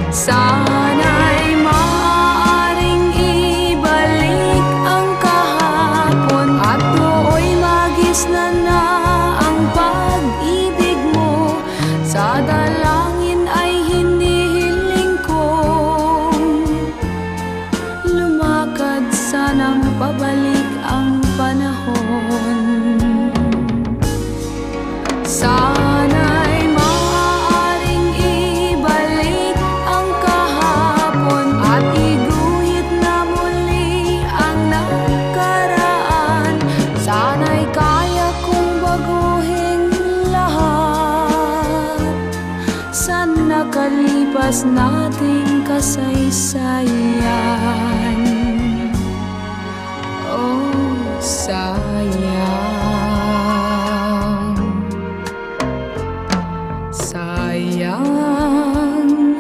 Sana'y maaaring ibalik ang kahapon at do'y magisnan na ang pag-ibig mo. Sa dalangin ay hinihiling kong lumakad sanang pabalik ang panahon. Sana'y maaaring ibalik ang kahapon at iguhit na muli ang nakaraan. Sana'y kaya kong baguhin lahat sa nakalipas nating kasaysayan. Oh, sayang.